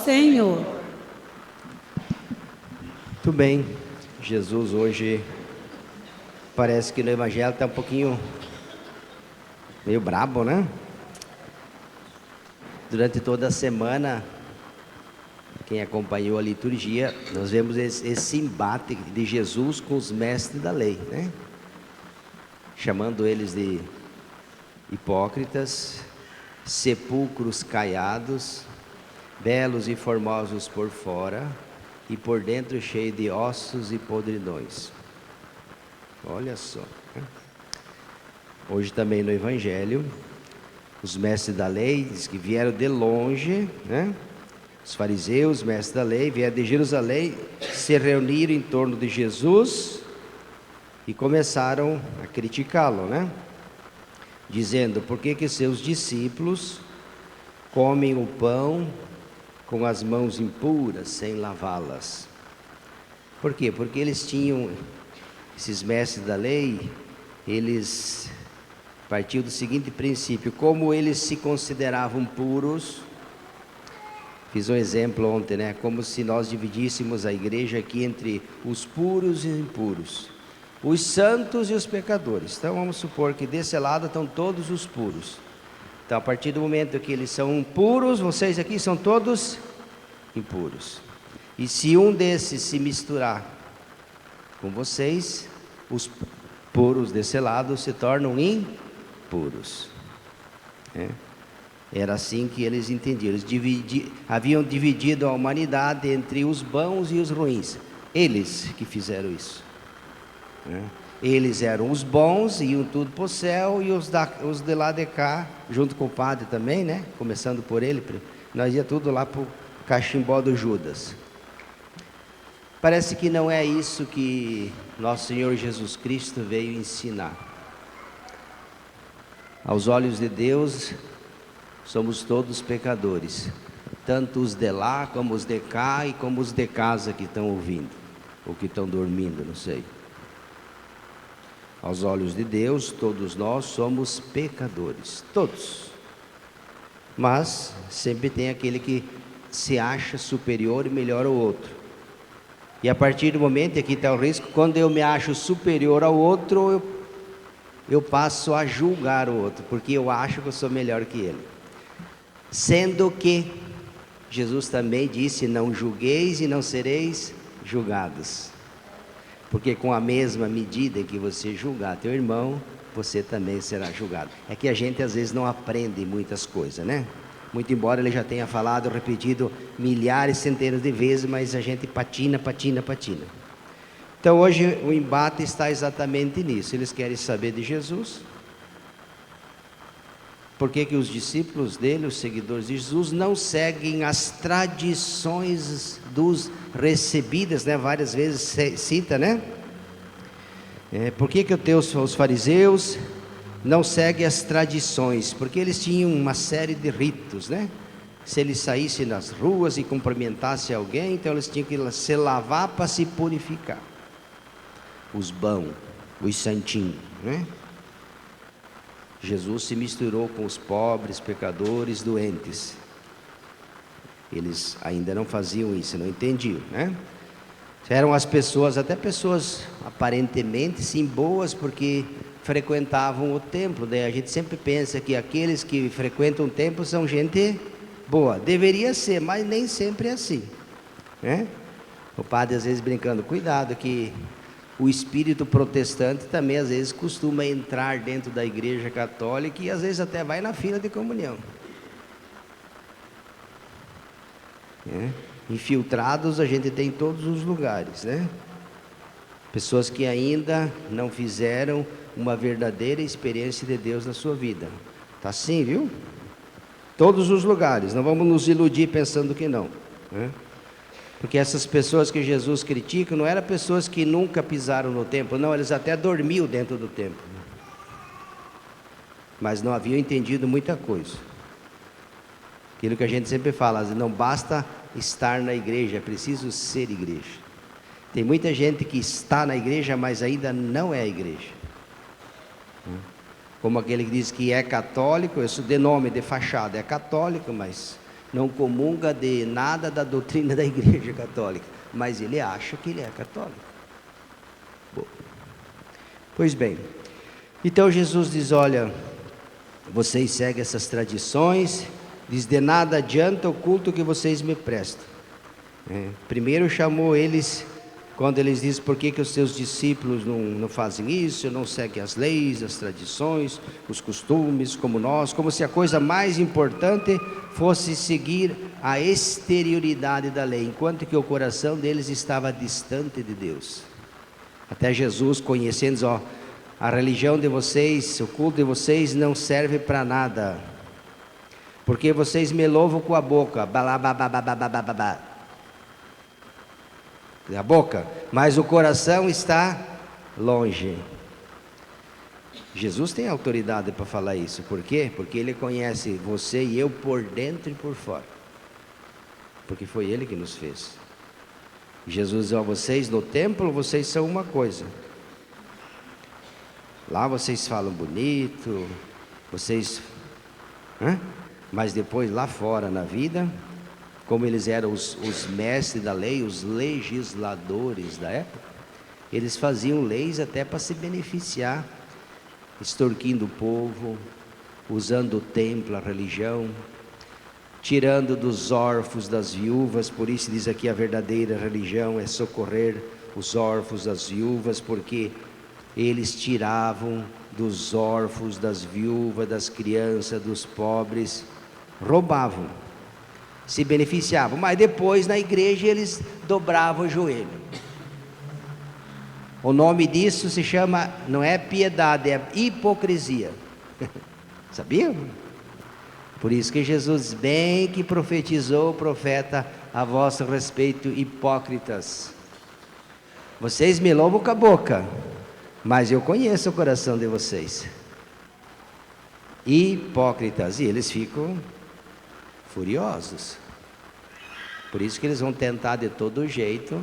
Senhor. Muito bem. Jesus hoje parece que no Evangelho está um pouquinho meio brabo, né? Durante toda a semana, quem acompanhou a liturgia, nós vemos esse embate de Jesus com os mestres da lei, né? Chamando eles de hipócritas, sepulcros caiados, belos e formosos por fora, e por dentro cheio de ossos e podridões. Olha só, né? Hoje também no Evangelho, os mestres da lei, diz que vieram de longe, né? Os fariseus, mestres da lei, vieram de Jerusalém, se reuniram em torno de Jesus e começaram a criticá-lo, né? Dizendo, por que que seus discípulos comem o pão com as mãos impuras, sem lavá-las? Por quê? Porque eles tinham, esses mestres da lei, eles partiam do seguinte princípio: como eles se consideravam puros, fiz um exemplo ontem, né? Como se nós dividíssemos a igreja aqui entre os puros e impuros, os santos e os pecadores. Então vamos supor que desse lado estão todos os puros. Então, a partir do momento que eles são puros, vocês aqui são todos impuros. E se um desses se misturar com vocês, os puros desse lado se tornam impuros. Era assim que eles entendiam. Eles haviam dividido a humanidade entre os bons e os ruins. Eles que fizeram isso. Eles eram os bons, iam tudo para o céu, e os de lá de cá, junto com o padre também, né? Começando por ele, nós ia tudo lá para o cachimbó do Judas. Parece que não é isso que nosso Senhor Jesus Cristo veio ensinar. Aos olhos de Deus, somos todos pecadores, tanto os de lá, como os de cá, e como os de casa que estão ouvindo, ou que estão dormindo, não sei. Aos olhos de Deus, todos nós somos pecadores, todos. Mas sempre tem aquele que se acha superior e melhor ao outro. E a partir do momento, e aqui está o risco, quando eu me acho superior ao outro, eu passo a julgar o outro, porque eu acho que eu sou melhor que ele. Sendo que Jesus também disse, não julgueis e não sereis julgados. Porque com a mesma medida que você julgar teu irmão, você também será julgado. É que a gente às vezes não aprende muitas coisas, né? Muito embora ele já tenha falado, repetido milhares, centenas de vezes, mas a gente patina. Então hoje o embate está exatamente nisso. Eles querem saber de Jesus. Por que que os discípulos dele, os seguidores de Jesus, não seguem as tradições dos recebidas, né? Várias vezes cita, né? Por que que os fariseus não seguem as tradições? Porque eles tinham uma série de ritos, né? Se eles saíssem nas ruas e cumprimentassem alguém, então eles tinham que se lavar para se purificar. Os bons, os santinhos, né? Jesus se misturou com os pobres, pecadores, doentes. Eles ainda não faziam isso, não entendiam, né? Eram as pessoas, até pessoas aparentemente sim boas, porque frequentavam o templo. Daí a gente sempre pensa que aqueles que frequentam o templo são gente boa. Deveria ser, mas nem sempre é assim, né? O padre às vezes brincando, cuidado que o espírito protestante também às vezes costuma entrar dentro da igreja católica e às vezes até vai na fila de comunhão. Infiltrados a gente tem em todos os lugares, né? Pessoas que ainda não fizeram uma verdadeira experiência de Deus na sua vida. Tá assim, viu? Todos os lugares, não vamos nos iludir pensando que não, né? Porque essas pessoas que Jesus critica não eram pessoas que nunca pisaram no templo, não, eles até dormiam dentro do templo, mas não haviam entendido muita coisa. Aquilo que a gente sempre fala, não basta estar na igreja, é preciso ser igreja. Tem muita gente que está na igreja, mas ainda não é a igreja. Como aquele que diz que é católico, isso de nome, de fachada, é católico, mas não comunga de nada da doutrina da Igreja Católica, mas ele acha que ele é católico. Bom, pois bem, então Jesus diz: olha, vocês seguem essas tradições, diz: de nada adianta o culto que vocês me prestam. Primeiro chamou eles, quando eles dizem: por que os seus discípulos não fazem isso, não seguem as leis, as tradições, os costumes, como nós, como se a coisa mais importante fosse seguir a exterioridade da lei, enquanto que o coração deles estava distante de Deus. Até Jesus, conhecendo, ó, a religião de vocês, o culto de vocês não serve para nada, porque vocês me louvam com a boca, a boca, mas o coração está longe. Jesus tem autoridade para falar isso. Por quê? Porque Ele conhece você e eu por dentro e por fora, porque foi Ele que nos fez. Jesus diz: ó, vocês no templo, vocês são uma coisa, lá vocês falam bonito, vocês, mas depois lá fora na vida, como eles eram os mestres da lei, os legisladores da época, eles faziam leis até para se beneficiar, extorquindo o povo, usando o templo, a religião, tirando dos órfãos, das viúvas. Por isso diz aqui: a verdadeira religião é socorrer os órfãos, das viúvas, porque eles tiravam dos órfãos, das viúvas, das crianças, dos pobres, roubavam, se beneficiavam, mas depois na igreja eles dobravam o joelho. O nome disso se chama, não é piedade, é hipocrisia. Sabiam? Por isso que Jesus bem que profetizou o profeta a vosso respeito: hipócritas, vocês me louvam com a boca, mas eu conheço o coração de vocês. Hipócritas. E eles ficam furiosos. Por isso que eles vão tentar de todo jeito,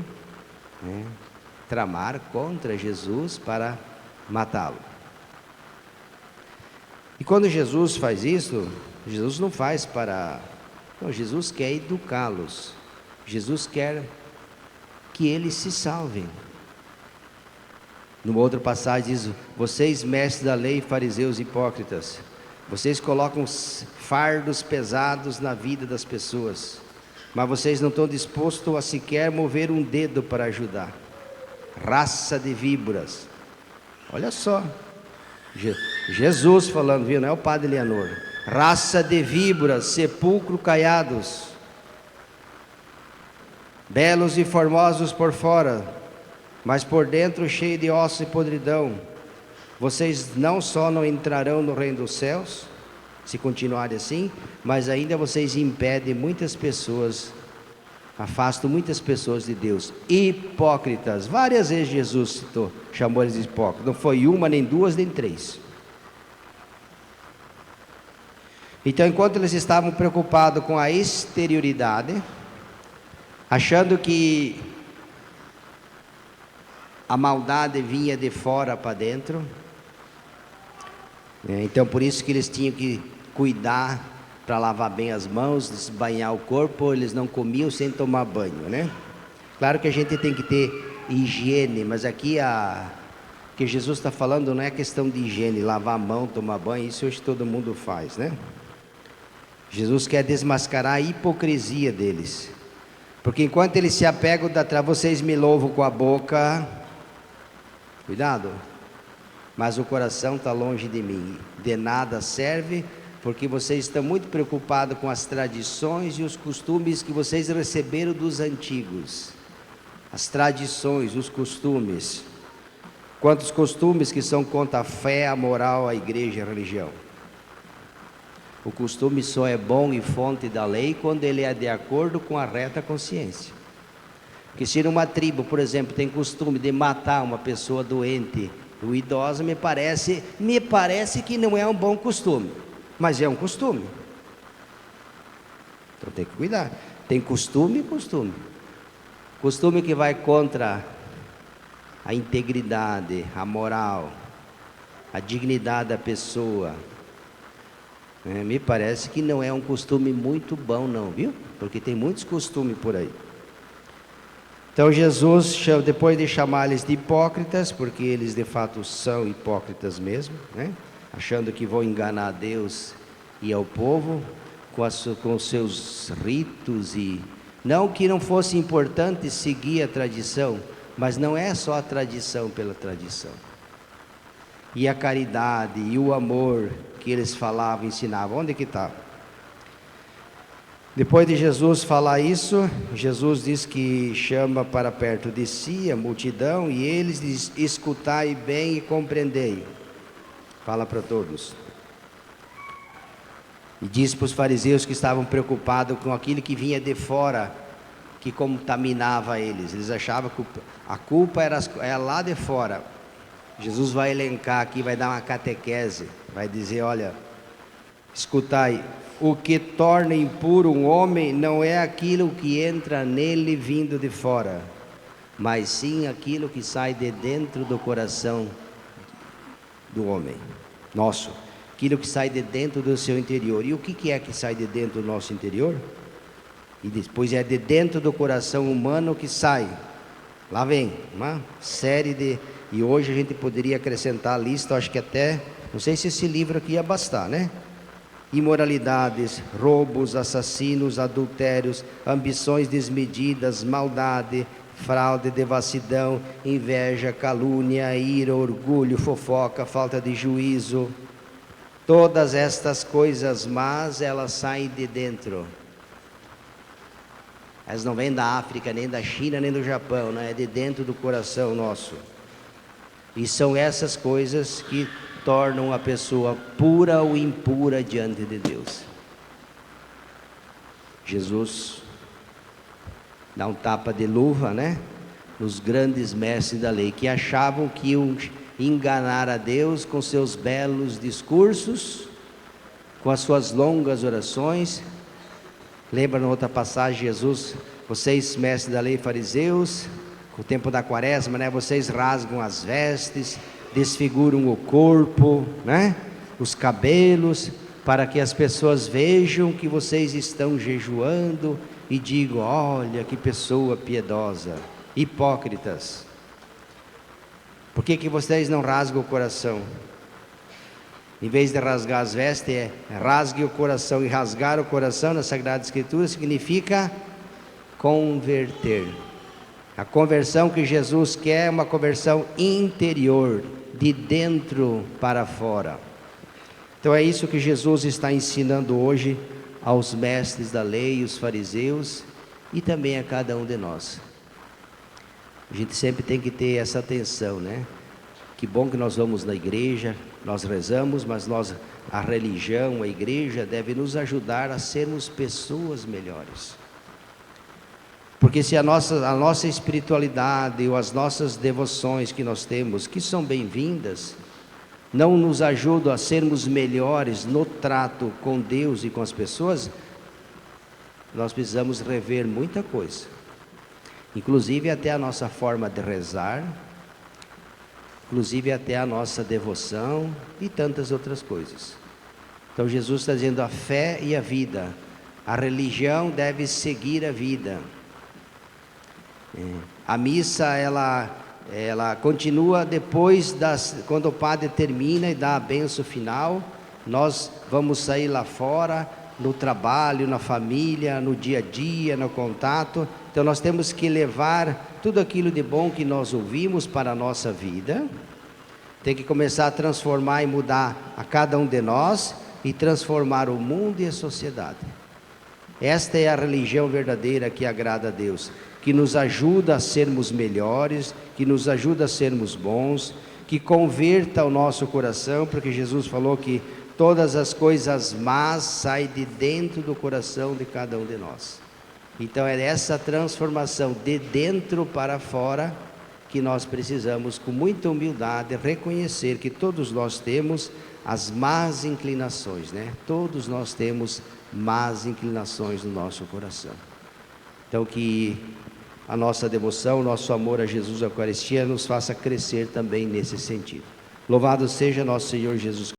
tramar contra Jesus para matá-lo. E quando Jesus faz isso, Jesus não faz para... Não, Jesus quer educá-los. Jesus quer que eles se salvem. Numa outra passagem diz: vocês mestres da lei, fariseus hipócritas, vocês colocam fardos pesados na vida das pessoas, mas vocês não estão dispostos a sequer mover um dedo para ajudar. Raça de víboras. Olha só, Jesus falando, viu? Não é o padre Leonor. Raça de víboras, sepulcro caiados, belos e formosos por fora, mas por dentro cheio de ossos e podridão. Vocês não só não entrarão no reino dos céus, se continuarem assim, mas ainda vocês impedem muitas pessoas, afastam muitas pessoas de Deus. Hipócritas. Várias vezes Jesus chamou eles de hipócritas. Não foi uma, nem duas, nem três. Então, enquanto eles estavam preocupados com a exterioridade, achando que a maldade vinha de fora para dentro, então por isso que eles tinham que cuidar para lavar bem as mãos, banhar o corpo. Eles não comiam sem tomar banho, né? Claro que a gente tem que ter higiene, mas aqui que Jesus está falando não é questão de higiene, lavar a mão, tomar banho, isso hoje todo mundo faz, né? Jesus quer desmascarar a hipocrisia deles, porque enquanto eles se apegam vocês me louvam com a boca, cuidado, mas o coração está longe de mim, de nada serve, porque vocês estão muito preocupados com as tradições e os costumes que vocês receberam dos antigos. As tradições, os costumes. Quantos costumes que são contra a fé, a moral, a igreja e a religião. O costume só é bom e fonte da lei quando ele é de acordo com a reta consciência. Porque se numa tribo, por exemplo, tem costume de matar uma pessoa doente ou idosa, me parece que não é um bom costume, mas é um costume. Então tem que cuidar. Tem costume e costume. Costume que vai contra a integridade, a moral, a dignidade da pessoa. Me parece que não é um costume muito bom não, viu? Porque tem muitos costumes por aí. Então Jesus, depois de chamar-eles de hipócritas, porque eles de fato são hipócritas mesmo, né? Achando que vão enganar a Deus e ao povo com os seus ritos, e não que não fosse importante seguir a tradição, mas não é só a tradição pela tradição. E a caridade e o amor que eles falavam, ensinavam, onde que estava? Depois de Jesus falar isso, Jesus diz que chama para perto de si a multidão e eles diz: escutai bem e compreendei. Fala para todos. E diz para os fariseus que estavam preocupados com aquilo que vinha de fora, que contaminava eles. Eles achavam que a culpa era lá de fora. Jesus vai elencar aqui, vai dar uma catequese, vai dizer: olha, escutai, o que torna impuro um homem não é aquilo que entra nele vindo de fora, mas sim aquilo que sai de dentro do coração do homem, nosso, aquilo que sai de dentro do seu interior. E o que é que sai de dentro do nosso interior? E depois é de dentro do coração humano que sai. Lá vem uma série de... E hoje a gente poderia acrescentar a lista, acho que até... Não sei se esse livro aqui ia bastar, né? Imoralidades, roubos, assassinos, adultérios, ambições desmedidas, maldade, fraude, devassidão, inveja, calúnia, ira, orgulho, fofoca, falta de juízo. Todas estas coisas más, elas saem de dentro. Elas não vêm da África, nem da China, nem do Japão, não é de dentro do coração nosso. E são essas coisas que tornam a pessoa pura ou impura diante de Deus. Jesus dá um tapa de luva, né? Nos grandes mestres da lei, que achavam que iam enganar a Deus com seus belos discursos, com as suas longas orações. Lembra na outra passagem, Jesus: vocês mestres da lei, fariseus, com o tempo da quaresma, né? Vocês rasgam as vestes, desfiguram o corpo, né? Os cabelos, para que as pessoas vejam que vocês estão jejuando e digam: olha que pessoa piedosa. Hipócritas, por que vocês não rasgam o coração? Em vez de rasgar as vestes, rasgue o coração. E rasgar o coração na Sagrada Escritura significa converter. A conversão que Jesus quer é uma conversão interior, de dentro para fora. Então é isso que Jesus está ensinando hoje aos mestres da lei, os fariseus, e também a cada um de nós. A gente sempre tem que ter essa atenção, né? Que bom que nós vamos na igreja, nós rezamos, mas a religião, a igreja deve nos ajudar a sermos pessoas melhores. Porque se a nossa espiritualidade ou as nossas devoções que nós temos, que são bem-vindas, não nos ajudam a sermos melhores no trato com Deus e com as pessoas, nós precisamos rever muita coisa. Inclusive até a nossa forma de rezar, inclusive até a nossa devoção e tantas outras coisas. Então Jesus está dizendo: a fé e a vida, a religião deve seguir a vida. A missa ela continua depois quando o padre termina e dá a bênção final. Nós vamos sair lá fora, no trabalho, na família, no dia a dia, no contato. Então nós temos que levar tudo aquilo de bom que nós ouvimos para a nossa vida. Tem que começar a transformar e mudar a cada um de nós e transformar o mundo e a sociedade. Esta é a religião verdadeira que agrada a Deus, que nos ajuda a sermos melhores, que nos ajuda a sermos bons, que converta o nosso coração, porque Jesus falou que todas as coisas más saem de dentro do coração de cada um de nós. Então é essa transformação de dentro para fora que nós precisamos, com muita humildade, reconhecer que todos nós temos as más inclinações, né? Todos nós temos más inclinações no nosso coração. Então que a nossa devoção, o nosso amor a Jesus, a Eucaristia, nos faça crescer também nesse sentido. Louvado seja nosso Senhor Jesus Cristo.